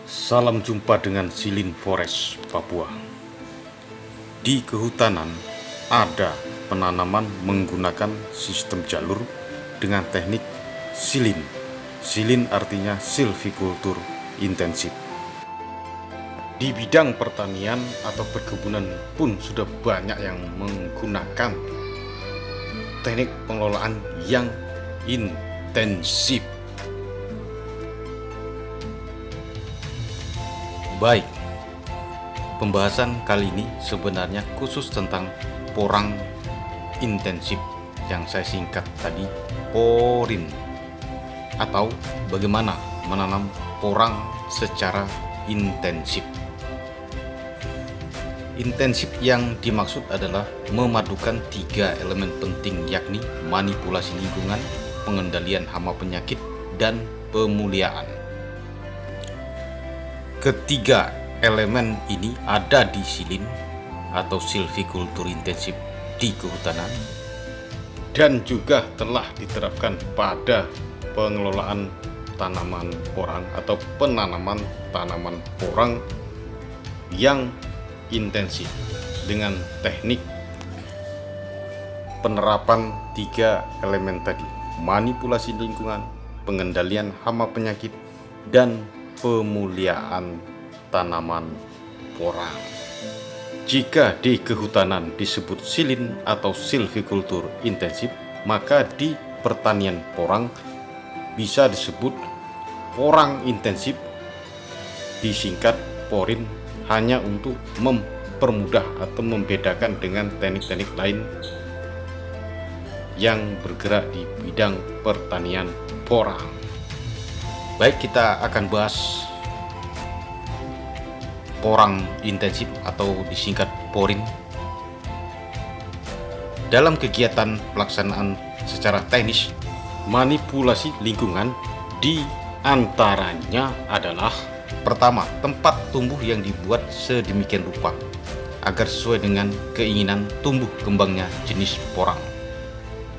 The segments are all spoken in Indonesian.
Salam jumpa dengan Silin Forest, Papua. Di kehutanan ada penanaman menggunakan sistem jalur dengan teknik silin. Silin artinya silvikultur intensif. Di bidang pertanian atau perkebunan pun sudah banyak yang menggunakan teknik pengelolaan yang intensif. Baik, pembahasan kali ini sebenarnya khusus tentang porang intensif yang saya singkat tadi PORIN, atau bagaimana menanam porang secara intensif. Intensif yang dimaksud adalah memadukan 3 elemen penting, yakni manipulasi lingkungan, pengendalian hama penyakit, dan pemuliaan. Ketiga elemen ini ada di silin atau silvikultur intensif di kehutanan dan juga telah diterapkan pada pengelolaan tanaman porang atau penanaman tanaman porang yang intensif dengan teknik penerapan 3 elemen tadi: manipulasi lingkungan, pengendalian hama penyakit, dan pemuliaan tanaman porang. Jika di kehutanan disebut silin atau silvikultur intensif, maka di pertanian porang bisa disebut porang intensif, disingkat PORIN, hanya untuk mempermudah atau membedakan dengan teknik-teknik lain yang bergerak di bidang pertanian porang. Baik, kita akan bahas porang intensif atau disingkat PORIN. Dalam kegiatan pelaksanaan secara teknis, manipulasi lingkungan di antaranya adalah: pertama, tempat tumbuh yang dibuat sedemikian rupa agar sesuai dengan keinginan tumbuh kembangnya jenis porang,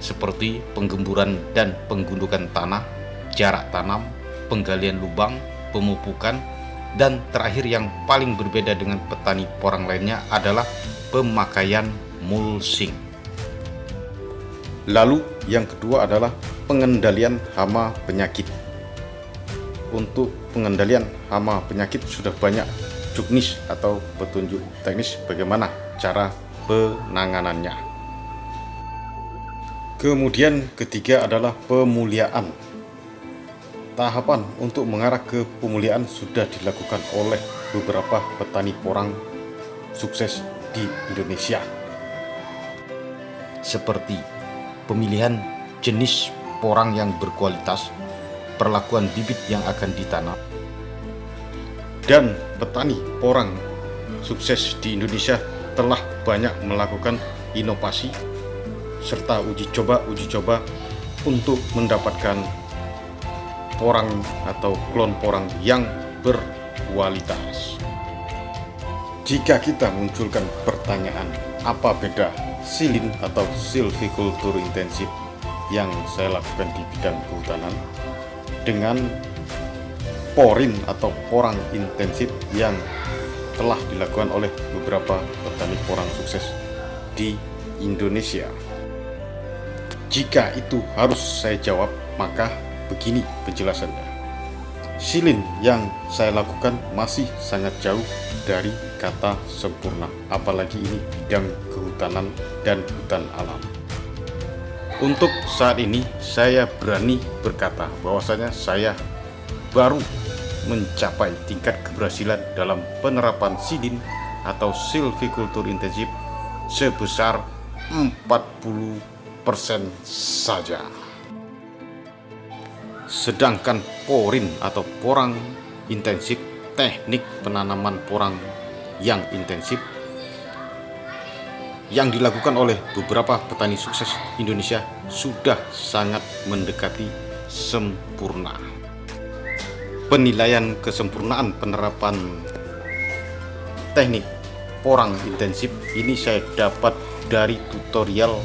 seperti penggemburan dan penggundukan tanah, jarak tanam, penggalian lubang, pemupukan, dan terakhir yang paling berbeda dengan petani porang lainnya adalah pemakaian mulching. Lalu yang kedua adalah pengendalian hama penyakit. Untuk pengendalian hama penyakit sudah banyak juknis atau petunjuk teknis bagaimana cara penanganannya. Kemudian ketiga adalah pemuliaan. Tahapan untuk mengarah ke pemuliaan sudah dilakukan oleh beberapa petani porang sukses di Indonesia, seperti pemilihan jenis porang yang berkualitas, perlakuan bibit yang akan ditanam, dan petani porang sukses di Indonesia telah banyak melakukan inovasi serta uji coba untuk mendapatkan porang atau klon porang yang berkualitas. Jika kita munculkan pertanyaan, apa beda silin atau silvikultur intensif yang saya lakukan di bidang kehutanan dengan PORIN atau porang intensif yang telah dilakukan oleh beberapa petani porang sukses di Indonesia? Jika itu harus saya jawab, maka begini penjelasannya. Silin yang saya lakukan masih sangat jauh dari kata sempurna, apalagi ini bidang kehutanan dan hutan alam. Untuk saat ini saya berani berkata bahwasanya saya baru mencapai tingkat keberhasilan dalam penerapan silin atau silvikultur intensif sebesar 40% saja. Sedangkan PORIN atau porang intensif, teknik penanaman porang yang intensif yang dilakukan oleh beberapa petani sukses Indonesia sudah sangat mendekati sempurna. Penilaian kesempurnaan penerapan teknik porang intensif ini saya dapat dari tutorial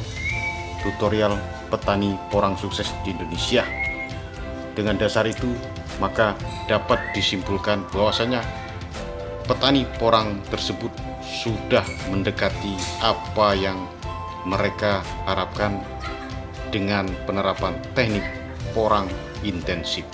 petani porang sukses di Indonesia. Dengan dasar itu, maka dapat disimpulkan bahwasanya petani porang tersebut sudah mendekati apa yang mereka harapkan dengan penerapan teknik porang intensif.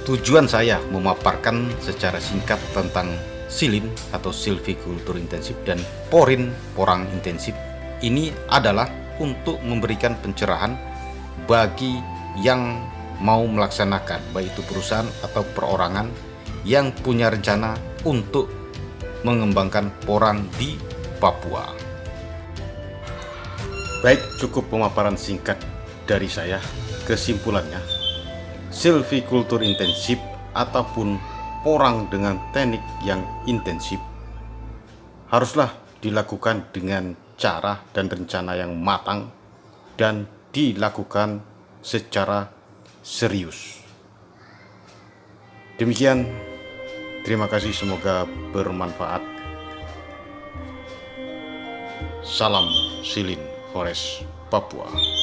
Tujuan saya memaparkan secara singkat tentang silin atau silvikultur intensif dan porin porang intensif ini adalah untuk memberikan pencerahan bagi yang mau melaksanakan, baik itu perusahaan atau perorangan yang punya rencana untuk mengembangkan porang di Papua. Baik, cukup pemaparan singkat dari saya. Kesimpulannya, silvikultur intensif ataupun porang dengan teknik yang intensif haruslah dilakukan dengan cara dan rencana yang matang dan dilakukan secara serius. Demikian, terima kasih, semoga bermanfaat. Salam Silin Forest Papua.